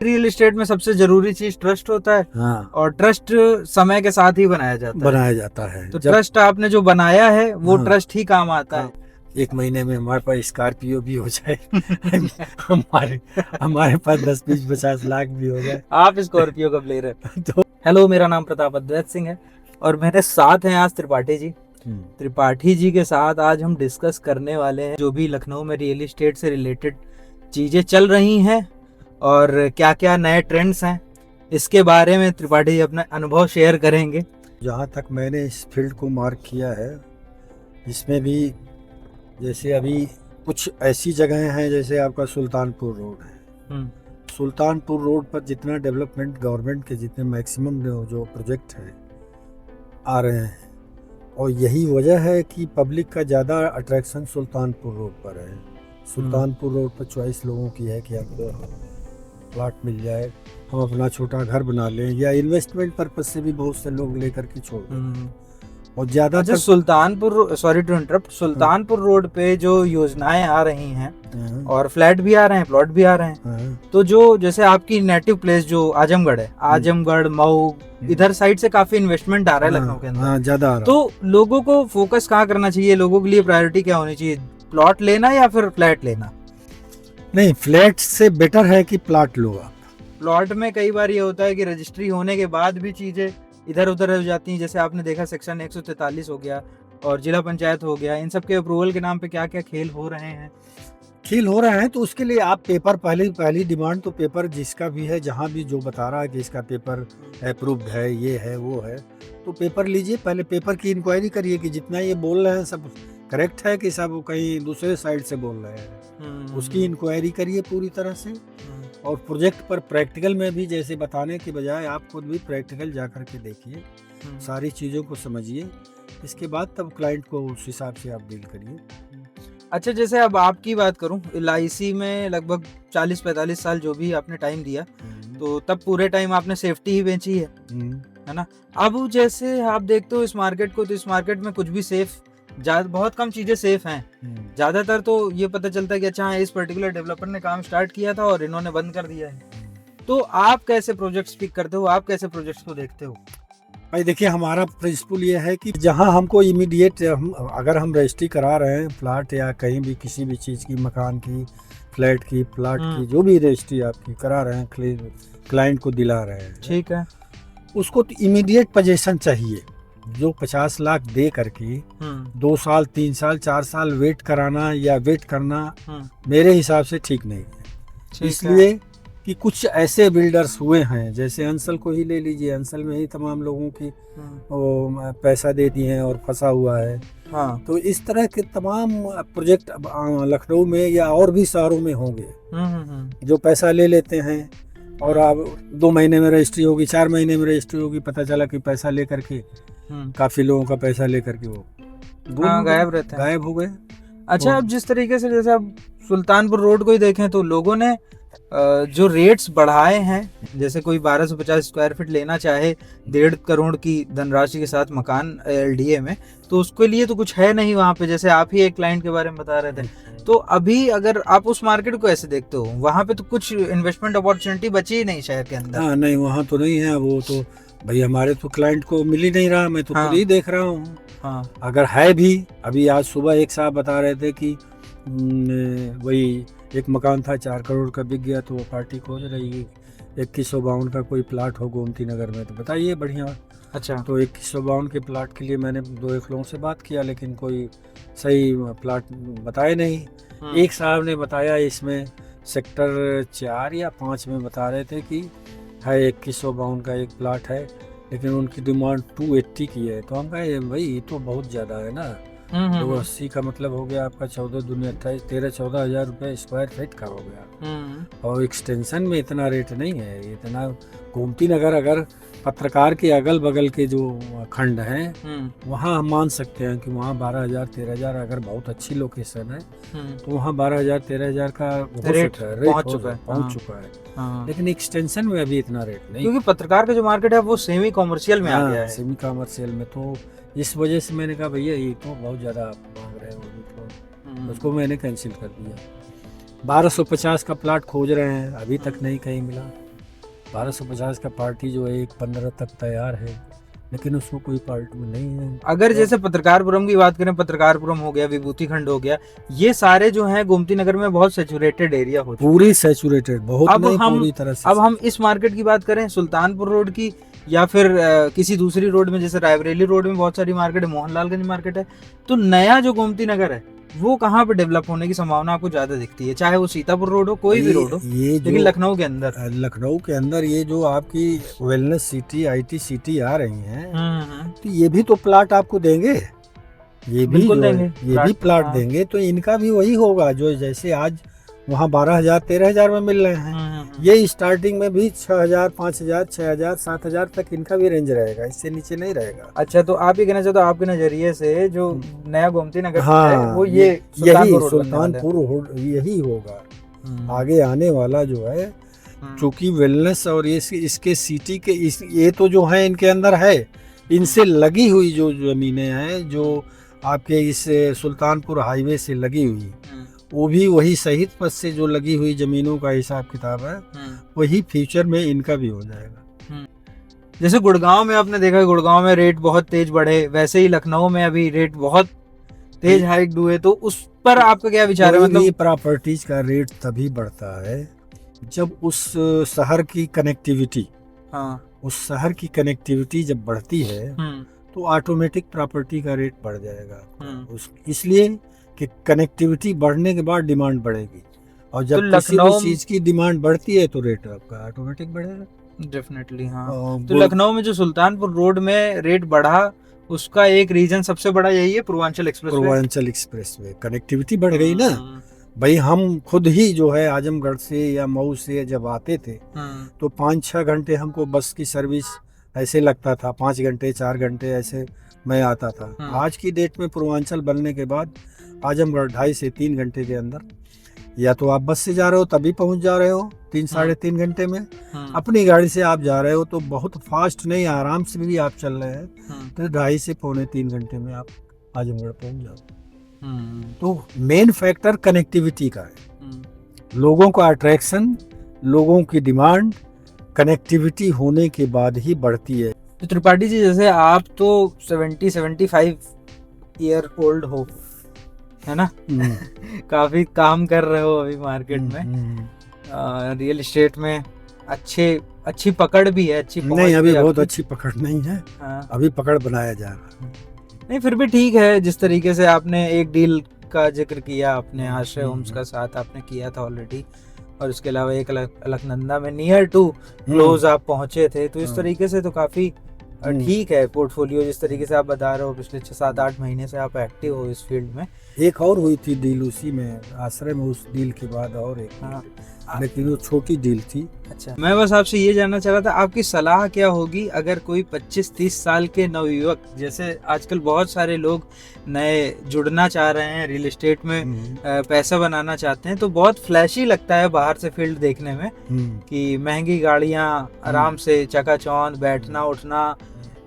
Real estate में सबसे जरूरी चीज ट्रस्ट होता है। हाँ, और ट्रस्ट समय के साथ ही बनाया जाता है। तो ट्रस्ट आपने जो बनाया है वो हाँ, ट्रस्ट ही काम आता है। एक महीने में हमारे पास स्कॉर्पियो भी हो जाए हमारे पास 10-20-50 लाख भी हो जाए। आप स्कॉर्पियो कब ले रहे हैं? तो हेलो, मेरा नाम प्रताप अद्वैत सिंह है और मेरे साथ हैं आज त्रिपाठी जी। त्रिपाठी जी के साथ आज हम डिस्कस करने वाले हैं जो भी लखनऊ में रियल एस्टेट से रिलेटेड चीज़ें चल रही हैं और क्या क्या नए ट्रेंड्स हैं, इसके बारे में त्रिपाठी जी अपना अनुभव शेयर करेंगे। जहाँ तक मैंने इस फील्ड को मार्क किया है, इसमें भी जैसे अभी कुछ ऐसी जगहें हैं, जैसे आपका सुल्तानपुर रोड है। सुल्तानपुर रोड पर जितना डेवलपमेंट गवर्नमेंट के जितने मैक्सिमम जो प्रोजेक्ट हैं आ रहे हैं, और यही वजह है कि पब्लिक का ज़्यादा अट्रैक्शन सुल्तानपुर रोड पर है। सुल्तानपुर रोड पर चॉइस लोगों की है कि हमको प्लाट मिल जाए, हम अपना छोटा घर बना लें, या इन्वेस्टमेंट पर्पज से भी बहुत से लोग लेकर के छोड़ दें। और ज़्यादा अच्छा, Sultanpur, sorry to interrupt, Sultanpur road पे जो योजनाएं आ रही हैं और फ्लैट भी आ रहे हैं, प्लॉट भी आ रहे हैं, तो जो जैसे आपकी नेटिव प्लेस जो आजमगढ़ है, आजमगढ़, मऊ, इधर साइड से काफी इन्वेस्टमेंट आ रहा है लखनऊ के अंदर, ज़्यादा आ रहा है। तो लोगों को फोकस कहाँ करना चाहिए? लोगों के लिए प्रायोरिटी क्या होनी चाहिए? प्लॉट लेना या फिर फ्लैट लेना? नहीं, फ्लैट से बेटर है कि प्लॉट लो आप। प्लॉट में कई बार ये होता है कि रजिस्ट्री होने के बाद भी चीजें इधर उधर हो जाती हैं। जैसे आपने देखा सेक्शन 143 हो गया और जिला पंचायत हो गया, इन सब के अप्रूवल के नाम पे क्या क्या खेल हो रहे हैं। तो उसके लिए आप पेपर, पहली डिमांड तो पेपर जिसका भी है, जहाँ भी जो बता रहा है कि इसका पेपर अप्रूव्ड है, ये है वो है, तो पेपर लीजिए। पहले पेपर की इंक्वायरी करिए कि जितना ये बोल रहे हैं सब करेक्ट है कि सब कहीं दूसरे साइड से बोल रहे हैं, उसकी इंक्वायरी करिए पूरी तरह से। और प्रोजेक्ट पर प्रैक्टिकल में भी, जैसे बताने के बजाय आप खुद भी प्रैक्टिकल जा कर के देखिए, सारी चीज़ों को समझिए, इसके बाद तब क्लाइंट को उस हिसाब से आप डील करिए। अच्छा, जैसे अब आपकी बात करूं, LIC में लगभग 40-45 साल जो भी आपने टाइम दिया, तो तब पूरे टाइम आपने सेफ्टी ही बेची है ना? अब जैसे आप देखते हो इस मार्केट को, तो इस मार्केट में कुछ भी सेफ, बहुत कम चीजें सेफ हैं। ज्यादातर तो ये पता चलता है कि अच्छा इस पर्टिकुलर डेवलपर ने काम स्टार्ट किया था और इन्होंने बंद कर दिया है। तो आप कैसे प्रोजेक्ट्स पिक करते हो? आप कैसे प्रोजेक्ट्स को देखते हो? भाई देखिए, हमारा प्रिंसिपल ये है कि जहां हमको इमीडिएट, अगर हम रजिस्ट्री करा रहे हैं प्लाट या कहीं भी किसी भी चीज़ की, मकान की, फ्लैट की, प्लाट की, जो भी रजिस्ट्री आपकी करा रहे हैं, क्लाइंट को दिला रहे हैं, ठीक है, उसको तो इमीडिएट पोजीशन चाहिए। जो 50 लाख दे करके 2 साल, 3 साल, 4 साल वेट कराना या वेट करना मेरे हिसाब से ठीक नहीं है। इसलिए कि कुछ ऐसे बिल्डर्स हुए हैं, जैसे अंसल को ही ले लीजिए, अंसल में ही तमाम लोगों की वो पैसा दे दिए हैं और फंसा हुआ है। तो इस तरह के तमाम प्रोजेक्ट लखनऊ में या और भी शहरों में होंगे, जो पैसा ले लेते हैं और अब 2 महीने में रजिस्ट्री होगी, 4 महीने में रजिस्ट्री होगी, पता चला कि पैसा लेकर के काफी लोगों का पैसा लेकर के वो गायब हो गए। अच्छा, अब जिस तरीके से, जैसे अब सुल्तानपुर रोड को ही देखें तो लोगों ने जो रेट्स बढ़ाए हैं, जैसे कोई 1250 स्क्वायर फीट लेना चाहे 1.5 करोड़ की धनराशि के साथ मकान LDA में, तो उसके लिए तो कुछ है नहीं वहाँ पे। जैसे आप ही एक क्लाइंट के बारे में बता रहे थे, तो अभी अगर आप उस मार्केट को ऐसे देखते हो, वहाँ पे तो कुछ इन्वेस्टमेंट अपॉर्चुनिटी बची ही नहीं शहर के अंदर। हाँ, नहीं, वहाँ तो नहीं है। वो तो भाई हमारे तो क्लाइंट को मिल ही नहीं रहा, मैं तो खुद ही देख रहा हूँ। अगर है भी, अभी आज सुबह एक साहब बता रहे थे कि वही एक मकान था 4 करोड़ का, बिक गया, तो वो पार्टी खोज रही है 2152 का कोई प्लाट हो गोमती नगर में, तो बताइए बढ़िया। अच्छा, तो 2152 के प्लाट के लिए मैंने 2-1 लोगों से बात किया, लेकिन कोई सही प्लाट बताए नहीं। एक साहब ने बताया, इसमें सेक्टर 4 या 5 में बता रहे थे कि है 2152 का एक प्लाट है, लेकिन उनकी डिमांड 280 की है। तो हम कहे भाई ये तो बहुत ज़्यादा है ना। 280 का मतलब हो गया आपका 14 दूनी 28, 13-14 हज़ार रुपये स्क्वायर फीट का हो गया। और एक्सटेंशन में इतना रेट नहीं है। इतना गोमती नगर, अगर पत्रकार के अगल बगल के जो खंड हैं, वहाँ हम मान सकते हैं कि वहाँ 12,000, 13,000, अगर बहुत अच्छी लोकेशन है तो वहाँ 12,000, 13,000 का रेट पहुँच चुका है। लेकिन एक्सटेंशन में अभी इतना रेट नहीं, क्योंकि पत्रकार का जो मार्केट है वो सेमी कॉमर्शियल में आ गया है। सेमी कॉमर्शियल में, तो इस वजह से मैंने कहा भैया ये तो बहुत ज़्यादा आप मांग रहे हो, तो उसको मैंने कैंसिल कर दिया। 1250 का प्लाट खोज रहे हैं, अभी तक नहीं कहीं मिला। 1250 का पार्टी जो है 1.15 तक तैयार है, लेकिन उसको कोई पार्ट में नहीं है। अगर जैसे पत्रकारपुरम की बात करें, पत्रकारपुरम हो गया, विभूति खंड हो गया, ये सारे जो हैं गोमती नगर में बहुत सैचुरेटेड एरिया हो चुके हैं। पूरी सैचुरेटेड, बहुत अब नहीं, हम पूरी तरह से। अब हम इस मार्केट की बात करें, सुल्तानपुर रोड की, या फिर किसी दूसरी रोड में, जैसे रायबरेली रोड में बहुत सारी मार्केट है, मोहनलालगंज मार्केट है, तो नया जो गोमती नगर है वो कहाँ पे डेवलप होने की संभावना आपको ज्यादा दिखती है? चाहे वो सीतापुर रोड हो, कोई भी रोड हो, लेकिन लखनऊ के अंदर ये जो आपकी वेलनेस सिटी, IT सिटी आ रही हैं, तो ये भी तो प्लाट आपको देंगे, ये भी प्लाट देंगे, तो इनका भी वही होगा जो जैसे आज वहाँ 12,000 13,000 में मिल रहे हैं, ये स्टार्टिंग में भी 6,000 5,000 6,000 7,000 तक इनका भी रेंज रहेगा, इससे नीचे नहीं रहेगा। अच्छा, तो आप ये कहना चाहते हो आपके नजरिए से जो नया गोमती नगर है वो यही सुल्तानपुर यही होगा आगे आने वाला जो है, क्योंकि वेलनेस और ये इसके सिटी के ये तो जो है इनके अंदर है, इनसे लगी हुई जो जमीनें हैं जो आपके इस सुल्तानपुर हाईवे से लगी हुई, वो भी वही शहीद पथ से जो लगी हुई जमीनों का हिसाब किताब है, वही फ्यूचर में इनका भी हो जाएगा। जैसे गुड़गांव में आपने देखा, गुड़गांव में रेट बहुत तेज बढ़े, वैसे ही लखनऊ में अभी रेट बहुत तेज हाइक हुए, तो उस पर आपका क्या विचार है? मतलब प्रॉपर्टीज का रेट तभी बढ़ता है जब उस शहर की कनेक्टिविटी, उस शहर की कनेक्टिविटी जब बढ़ती है तो ऑटोमेटिक प्रॉपर्टी का रेट बढ़ जाएगा। इसलिए कि कनेक्टिविटी बढ़ने के बाद डिमांड बढ़ेगी, और जब तो किसी भी चीज की डिमांड बढ़ती है तो रेट आपका ऑटोमेटिक बढ़ेगा। डेफिनेटली हाँ। तो लखनऊ में जो सुल्तानपुर रोड में रेट बढ़ा, उसका एक रीजन सबसे बड़ा यही है, पूर्वांचल एक्सप्रेस वे कनेक्टिविटी बढ़ गई ना भाई। हम खुद ही जो है आजमगढ़ से या मऊ से जब आते थे तो 5-6 घंटे हमको बस की सर्विस ऐसे लगता था, 5 घंटे 4 घंटे ऐसे मैं आता था। आज की डेट में पूर्वांचल बनने के बाद आजमगढ़ 2.5 से 3 घंटे के अंदर, या तो आप बस से जा रहे हो तभी पहुंच जा रहे हो 3 साढ़े 3 घंटे में, अपनी गाड़ी से आप जा रहे हो तो बहुत फास्ट नहीं, आराम से भी आप चल रहे हैं तो 2.5 से पौने 3 घंटे में आप आजमगढ़ पहुंच जाओ। तो मेन फैक्टर कनेक्टिविटी का है, लोगों का अट्रैक्शन, लोगों की डिमांड कनेक्टिविटी होने के बाद ही बढ़ती है। तो त्रिपाठी जी, जैसे आप तो 70-75 ईयर ओल्ड हो, है ना? काफी काम कर रहे हो अभी मार्केट में, रियल एस्टेट में अच्छी पकड़ भी है, अच्छी नहीं अभी बहुत अच्छी पकड़ नहीं है। अभी पकड़ बनाया जा रहा है। नहीं फिर भी ठीक है, जिस तरीके से आपने एक डील का जिक्र किया, अपने आश्रय होम्स का साथ आपने किया था ऑलरेडी, और उसके अलावा एक अलकनंदा में नियर टू क्लोज आप पहुंचे थे, तो इस तरीके से तो काफी ठीक है पोर्टफोलियो। जिस तरीके से आप बता रहे हो पिछले 6-7-8 महीने से आप एक्टिव हो इस फील्ड में। एक और हुई थी डील उसी में, आश्रय में, उस डील के बाद और एक, लेकिन वो छोटी डील थी। अच्छा, मैं बस आपसे ये जानना चाह रहा था, आपकी सलाह क्या होगी अगर कोई 25-30 साल के नवयुवक, जैसे आजकल बहुत सारे लोग नए जुड़ना चाह रहे हैं रियल एस्टेट में, पैसा बनाना चाहते हैं, तो बहुत फ्लैशी लगता है बाहर से फील्ड देखने में कि महंगी गाड़ियां, आराम से चकाचौंध, बैठना उठना,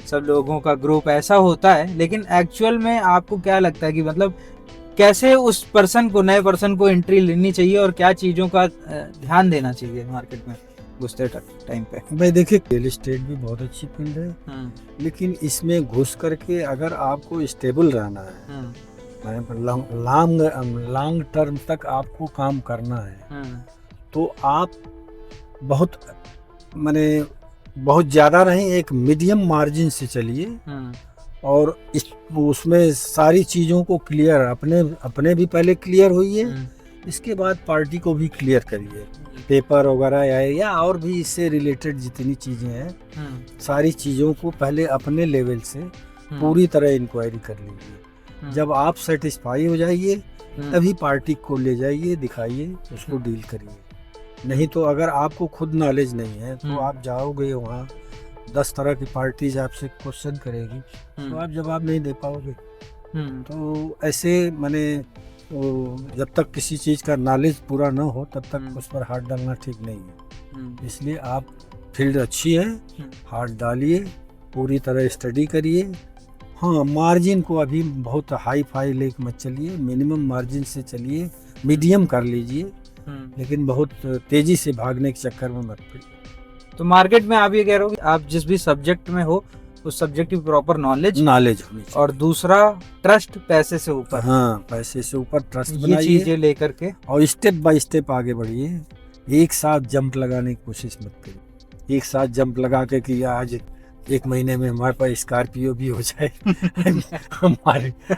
सब लोगों का ग्रुप ऐसा होता है, लेकिन एक्चुअल में आपको क्या लगता है कि मतलब कैसे उस पर्सन को, नए पर्सन को एंट्री लेनी चाहिए और क्या चीजों का ध्यान देना चाहिए मार्केट में घुसते टाइम पे? भाई देखिए, रियल एस्टेट भी बहुत अच्छी फील्ड है, लेकिन इसमें घुस करके अगर आपको स्टेबल रहना है, लॉन्ग टर्म तक आपको काम करना है, तो आप बहुत ज्यादा नहीं, एक मीडियम मार्जिन से चलिए, और उसमें सारी चीज़ों को क्लियर, अपने भी पहले क्लियर होइए, इसके बाद पार्टी को भी क्लियर करिए, पेपर वगैरह या और भी इससे रिलेटेड जितनी चीज़ें हैं, सारी चीज़ों को पहले अपने लेवल से पूरी तरह इंक्वायरी कर लीजिए। जब आप सेटिस्फाई हो जाइए तभी पार्टी को ले जाइए, दिखाइए, उसको डील करिए। नहीं तो अगर आपको खुद नॉलेज नहीं है तो आप जाओगे वहाँ, 10 तरह की पार्टीज आपसे क्वेश्चन करेगी, तो आप जवाब नहीं दे पाओगे। तो ऐसे जब तक किसी चीज़ का नॉलेज पूरा ना हो तब तक उस पर हाथ डालना ठीक नहीं है। इसलिए आप, फील्ड अच्छी है, हाथ डालिए, पूरी तरह स्टडी करिए। हाँ, मार्जिन को अभी बहुत हाई फाई लेके मत चलिए, मिनिमम मार्जिन से चलिए, मीडियम कर लीजिए, लेकिन बहुत तेज़ी से भागने के चक्कर में मत पड़िए। तो मार्केट में आप ये कह रहे हो कि आप जिस भी सब्जेक्ट में हो उस सब्जेक्ट की प्रॉपर नॉलेज होनी चाहिए, और दूसरा ट्रस्ट, पैसे से ऊपर। हाँ, पैसे से ऊपर ट्रस्ट ये बनाइए चीजें लेकर के और स्टेप बाय स्टेप आगे बढ़िए। एक साथ जंप लगाने की कोशिश मत करिए। एक साथ जंप लगा के कि आज 1 महीने में हमारे पास स्कॉर्पियो भी हो जाए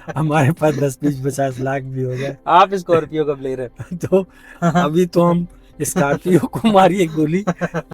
हमारे पास 10-20-50 लाख भी हो जाए। आप स्कॉर्पियो कब ले रहे तो अभी तो हम स्कॉर्पियो को मारिए गोली